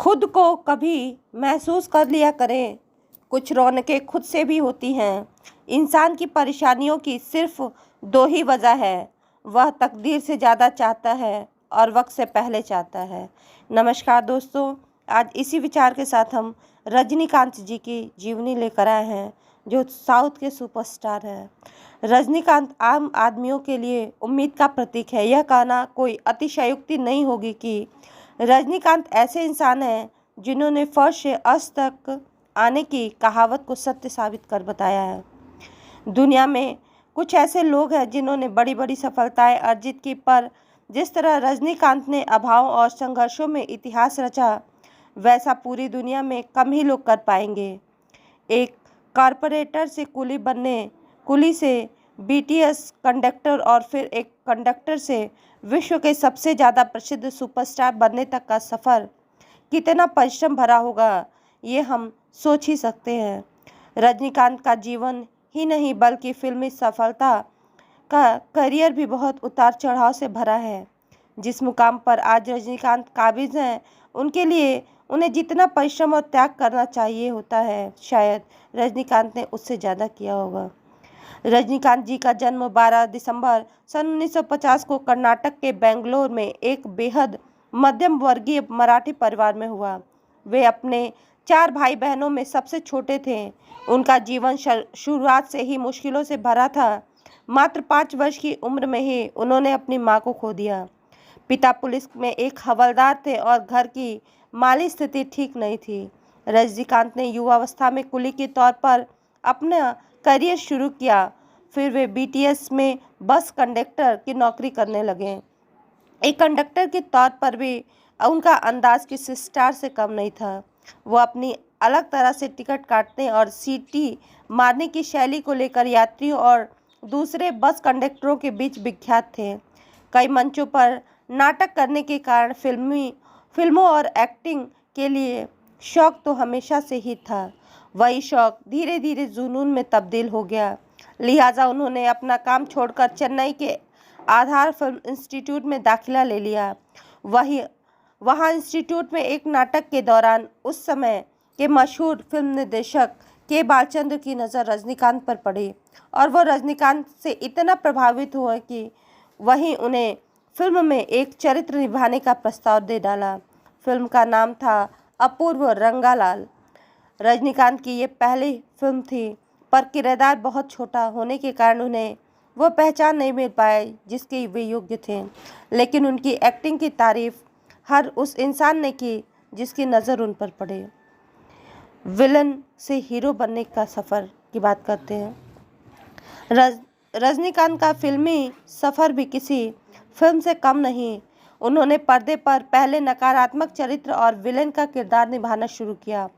खुद को कभी महसूस कर लिया करें, कुछ रौनकें खुद से भी होती हैं। इंसान की परेशानियों की सिर्फ दो ही वजह है, वह तकदीर से ज़्यादा चाहता है और वक्त से पहले चाहता है। नमस्कार दोस्तों, आज इसी विचार के साथ हम रजनीकांत जी की जीवनी लेकर आए हैं, जो साउथ के सुपरस्टार हैं। रजनीकांत आम आदमियों के लिए उम्मीद का प्रतीक है। यह कहना कोई अतिशयोक्ति नहीं होगी कि रजनीकांत ऐसे इंसान हैं जिन्होंने फर्श से अर्श तक आने की कहावत को सत्य साबित कर बताया है। दुनिया में कुछ ऐसे लोग हैं जिन्होंने बड़ी बड़ी सफलताएं अर्जित की, पर जिस तरह रजनीकांत ने अभाव और संघर्षों में इतिहास रचा, वैसा पूरी दुनिया में कम ही लोग कर पाएंगे। एक कारपोरेटर से कुली से बीटीएस कंडक्टर और फिर एक कंडक्टर से विश्व के सबसे ज़्यादा प्रसिद्ध सुपरस्टार बनने तक का सफ़र कितना परिश्रम भरा होगा, ये हम सोच ही सकते हैं। रजनीकांत का जीवन ही नहीं बल्कि फिल्मी सफलता का करियर भी बहुत उतार चढ़ाव से भरा है। जिस मुकाम पर आज रजनीकांत काबिज हैं, उनके लिए उन्हें जितना परिश्रम और त्याग करना चाहिए होता है, शायद रजनीकांत ने उससे ज़्यादा किया होगा। रजनीकांत जी का जन्म 12 दिसंबर सन 1950 को कर्नाटक के बेंगलोर में एक बेहद मध्यम वर्गीय मराठी परिवार में हुआ। वे अपने 4 भाई बहनों में सबसे छोटे थे। उनका जीवन शुरुआत से ही मुश्किलों से भरा था। मात्र 5 वर्ष की उम्र में ही उन्होंने अपनी मां को खो दिया। पिता पुलिस में एक हवलदार थे और घर की माली स्थिति ठीक नहीं थी। रजनीकांत ने युवावस्था में कुली के तौर पर अपना करियर शुरू किया। फिर वे बीटीएस में बस कंडक्टर की नौकरी करने लगे। एक कंडक्टर के तौर पर भी उनका अंदाज किसी स्टार से कम नहीं था। वो अपनी अलग तरह से टिकट काटने और सीटी मारने की शैली को लेकर यात्रियों और दूसरे बस कंडक्टरों के बीच विख्यात थे। कई मंचों पर नाटक करने के कारण फिल्मों और एक्टिंग के लिए शौक तो हमेशा से ही था। वही शौक धीरे धीरे जुनून में तब्दील हो गया। लिहाजा उन्होंने अपना काम छोड़कर चेन्नई के आधार फिल्म इंस्टीट्यूट में दाखिला ले लिया। वहाँ इंस्टीट्यूट में एक नाटक के दौरान उस समय के मशहूर फिल्म निर्देशक के बालचंद्र की नज़र रजनीकांत पर पड़ी और वह रजनीकांत से इतना प्रभावित हुआ कि वहीं उन्हें फिल्म में एक चरित्र निभाने का प्रस्ताव दे डाला। फिल्म का नाम था अपूर्व रंगालाल। रजनीकांत की ये पहली फिल्म थी, पर किरदार बहुत छोटा होने के कारण उन्हें वह पहचान नहीं मिल पाए जिसके वे योग्य थे। लेकिन उनकी एक्टिंग की तारीफ हर उस इंसान ने की जिसकी नज़र उन पर पड़े। विलन से हीरो बनने का सफ़र की बात करते हैं। रजनीकांत का फिल्मी सफ़र भी किसी फिल्म से कम नहीं। उन्होंने पर्दे पर पहले नकारात्मक चरित्र और विलेन का किरदार निभाना शुरू किया,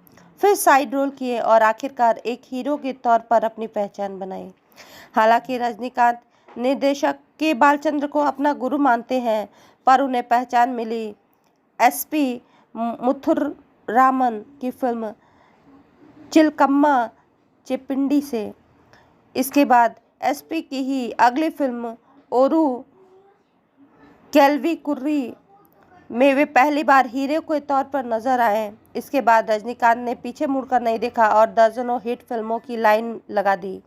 फिर साइड रोल किए और आखिरकार एक हीरो के तौर पर अपनी पहचान बनाई। हालांकि रजनीकांत निर्देशक के बालचंद्र को अपना गुरु मानते हैं, पर उन्हें पहचान मिली एसपी मुथुरामन की फिल्म चिलकम्मा चेप्पिंडी से। इसके बाद एसपी की ही अगली फिल्म ओरू केल्विकुर्री में वे पहली बार हीरो के तौर पर नजर आए। इसके बाद रजनीकांत ने पीछे मुड़कर नहीं देखा और दर्जनों हिट फिल्मों की लाइन लगा दी।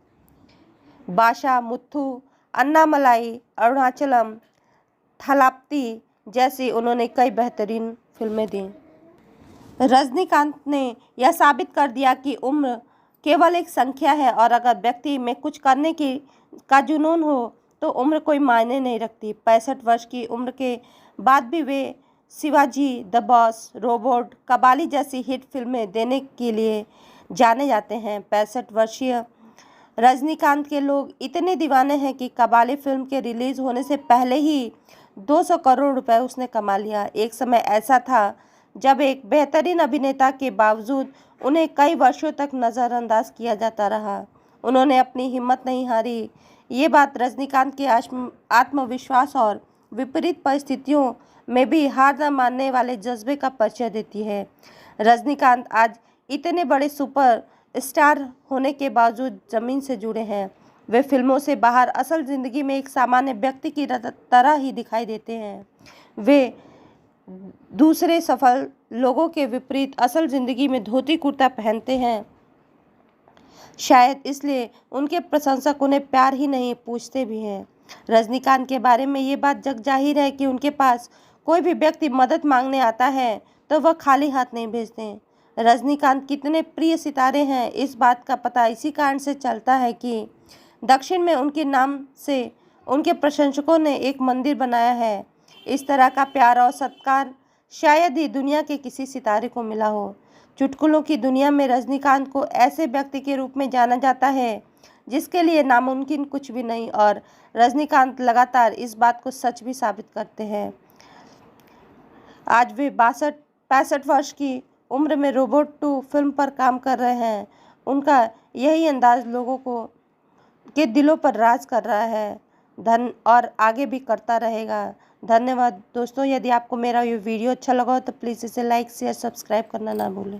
बाशा, मुथु, अन्नामलाई, अरुणाचलम, थलाप्ती जैसी उन्होंने कई बेहतरीन फिल्में दी। रजनीकांत ने यह साबित कर दिया कि उम्र केवल एक संख्या है और अगर व्यक्ति में कुछ करने का जुनून हो तो उम्र कोई मायने नहीं रखती। 65 वर्ष की उम्र के बाद भी वे Shivaji, the boss, robot, Kabali जैसी हिट फिल्में देने के लिए जाने जाते हैं। 65 वर्षीय रजनीकांत के लोग इतने दीवाने हैं कि कबाली फिल्म के रिलीज होने से पहले ही 200 करोड़ रुपए उसने कमा लिया। एक समय ऐसा था जब एक बेहतरीन अभिनेता के बावजूद उन्हें कई वर्षों तक नज़रअंदाज किया जाता रहा। उन्होंने अपनी हिम्मत नहीं हारी। ये बात रजनीकांत के आत्मविश्वास और विपरीत परिस्थितियों में भी हार न मानने वाले जज्बे का परिचय देती है। रजनीकांत आज इतने बड़े सुपर स्टार होने के बावजूद ज़मीन से जुड़े हैं। वे फिल्मों से बाहर असल ज़िंदगी में एक सामान्य व्यक्ति की तरह ही दिखाई देते हैं। दूसरे सफल लोगों के विपरीत असल ज़िंदगी में धोती कुर्ता पहनते हैं। शायद इसलिए उनके प्रशंसक उन्हें प्यार ही नहीं पूछते भी हैं। रजनीकांत के बारे में ये बात जग जाहिर है कि उनके पास कोई भी व्यक्ति मदद मांगने आता है तो वह खाली हाथ नहीं भेजते। रजनीकांत कितने प्रिय सितारे हैं, इस बात का पता इसी कारण से चलता है कि दक्षिण में उनके नाम से उनके प्रशंसकों ने एक मंदिर बनाया है। इस तरह का प्यार और सत्कार शायद ही दुनिया के किसी सितारे को मिला हो। चुटकुलों की दुनिया में रजनीकांत को ऐसे व्यक्ति के रूप में जाना जाता है जिसके लिए नामुमकिन कुछ भी नहीं, और रजनीकांत लगातार इस बात को सच भी साबित करते हैं। आज वे 62-65 वर्ष की उम्र में रोबोट 2 फिल्म पर काम कर रहे हैं। उनका यही अंदाज लोगों के दिलों पर राज कर रहा है और आगे भी करता रहेगा। धन्यवाद दोस्तों। यदि आपको मेरा ये वीडियो अच्छा लगा हो तो प्लीज़ इसे लाइक शेयर सब्सक्राइब करना ना भूलें।